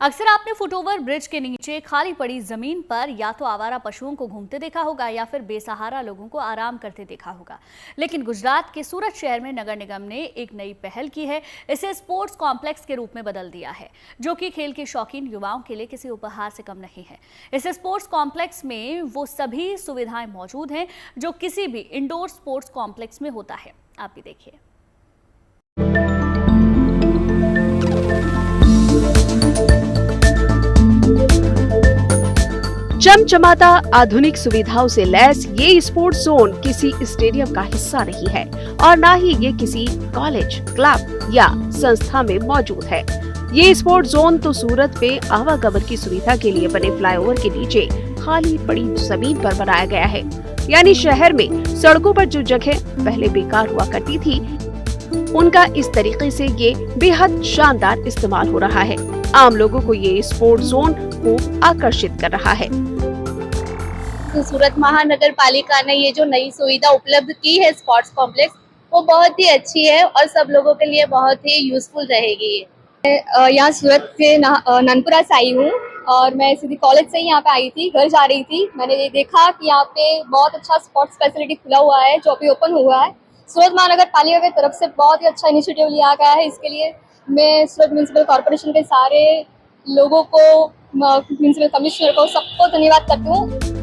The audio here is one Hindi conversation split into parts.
अक्सर आपने फुटओवर ब्रिज के नीचे खाली पड़ी जमीन पर या तो आवारा पशुओं को घूमते देखा होगा या फिर बेसहारा लोगों को आराम करते देखा होगा। लेकिन गुजरात के सूरत शहर में नगर निगम ने एक नई पहल की है। इसे स्पोर्ट्स कॉम्प्लेक्स के रूप में बदल दिया है, जो कि खेल के शौकीन युवाओं के लिए किसी उपहार से कम नहीं है। इस स्पोर्ट्स कॉम्प्लेक्स में वो सभी सुविधाएं मौजूद हैं जो किसी भी इंडोर स्पोर्ट्स कॉम्प्लेक्स में होता है। आप भी देखिए। चमचमाता आधुनिक सुविधाओं से लैस ये स्पोर्ट्स जोन किसी स्टेडियम का हिस्सा नहीं है और न ही ये किसी कॉलेज, क्लब या संस्था में मौजूद है। ये स्पोर्ट्स जोन तो सूरत में आवागमन की सुविधा के लिए बने फ्लाईओवर के नीचे खाली पड़ी जमीन पर बनाया गया है। यानी शहर में सड़कों पर जो जगह पहले बेकार हुआ करती थी, उनका इस तरीके से ये बेहद शानदार इस्तेमाल हो रहा है। आम लोगों को ये स्पोर्ट्स जोन को आकर्षित कर रहा है। तो सूरत महानगर पालिका ने ये जो नई सुविधा उपलब्ध की है स्पोर्ट्स कॉम्प्लेक्स, वो बहुत ही अच्छी है और सब लोगों के लिए बहुत ही यूजफुल रहेगी। मैं यहाँ सूरत के ननपुरा से आई हूँ और मैं सीधी कॉलेज से ही यहाँ पे आई थी, घर जा रही थी। मैंने देखा कि यहाँ पे बहुत अच्छा स्पोर्ट्स फैसिलिटी खुला हुआ है जो अभी ओपन हुआ है। सूरत महानगर पालिका की तरफ से बहुत ही अच्छा इनिशिएटिव लिया गया है। इसके लिए मैं सूरत म्यूनिसिपल कॉर्पोरेशन के सारे लोगों को, म्यूनिसिपल कमिश्नर को, सबको धन्यवाद करती हूँ।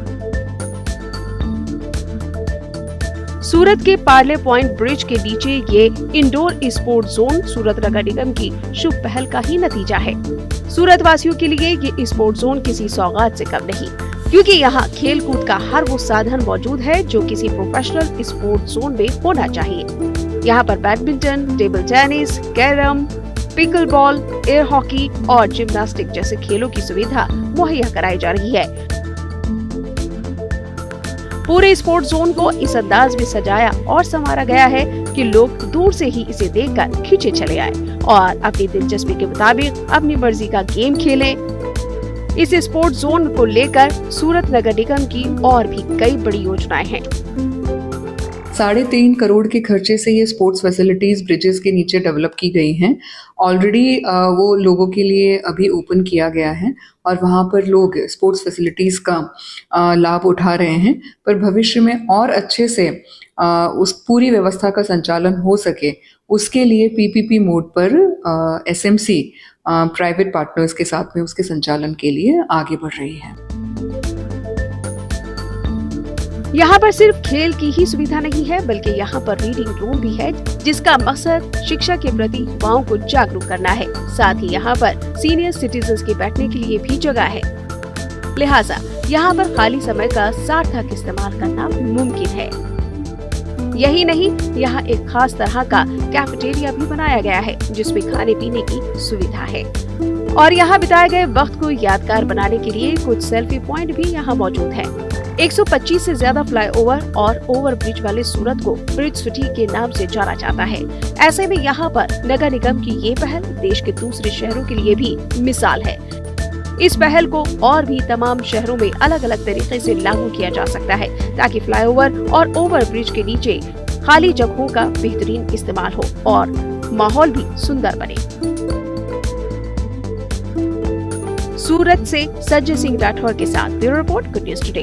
सूरत के पार्ले पॉइंट ब्रिज के नीचे ये इंडोर स्पोर्ट्स जोन सूरत नगर निगम की शुभ पहल का ही नतीजा है। सूरत वासियों के लिए ये स्पोर्ट्स जोन किसी सौगात से कम नहीं, क्योंकि यहाँ खेल कूद का हर वो साधन मौजूद है जो किसी प्रोफेशनल स्पोर्ट्स जोन में होना चाहिए। यहाँ पर badminton, table tennis, carrom, pickle ball, air hockey और जिम्नास्टिक जैसे खेलों की सुविधा मुहैया कराई जा रही है। पूरे स्पोर्ट्स जोन को इस अंदाज में सजाया और संवारा गया है कि लोग दूर से ही इसे देखकर खींचे चले आए और अपनी दिलचस्पी के मुताबिक अपनी मर्जी का गेम खेलें। इस स्पोर्ट्स जोन को लेकर सूरत नगर निगम की और भी कई बड़ी योजनाएं हैं। 3.5 करोड़ के खर्चे से ये स्पोर्ट्स फैसिलिटीज ब्रिजेस के नीचे डेवलप की गई हैं। ऑलरेडी वो लोगों के लिए अभी ओपन किया गया है और वहाँ पर लोग स्पोर्ट्स फैसिलिटीज का लाभ उठा रहे हैं। पर भविष्य में और अच्छे से उस पूरी व्यवस्था का संचालन हो सके, उसके लिए पीपीपी मोड पर एसएमसी प्राइवेट पार्टनर्स के साथ में उसके संचालन के लिए आगे बढ़ रही है। यहाँ पर सिर्फ खेल की ही सुविधा नहीं है, बल्कि यहाँ पर रीडिंग रूम भी है, जिसका मकसद शिक्षा के प्रति युवाओं को जागरूक करना है। साथ ही यहाँ पर सीनियर सिटीजन्स के बैठने के लिए भी जगह है। लिहाजा यहाँ पर खाली समय का सार्थक इस्तेमाल करना मुमकिन है। यही नहीं, यहाँ एक खास तरह का कैफेटेरिया भी बनाया गया है, जिसमें खाने पीने की सुविधा है और यहाँ बिताए गए वक्त को यादगार बनाने के लिए कुछ सेल्फी पॉइंट भी यहाँ मौजूद है। 125 से ज्यादा फ्लाईओवर और ओवर ब्रिज वाले सूरत को ब्रिज सिटी के नाम से जाना जाता है। ऐसे में यहाँ पर नगर निगम की ये पहल देश के दूसरे शहरों के लिए भी मिसाल है। इस पहल को और भी तमाम शहरों में अलग अलग तरीके से लागू किया जा सकता है, ताकि फ्लाईओवर और ओवर ब्रिज के नीचे खाली जगहों का बेहतरीन इस्तेमाल हो और माहौल भी सुंदर बने। सूरत से संजय सिंह राठौर के साथ bureau report, good news today.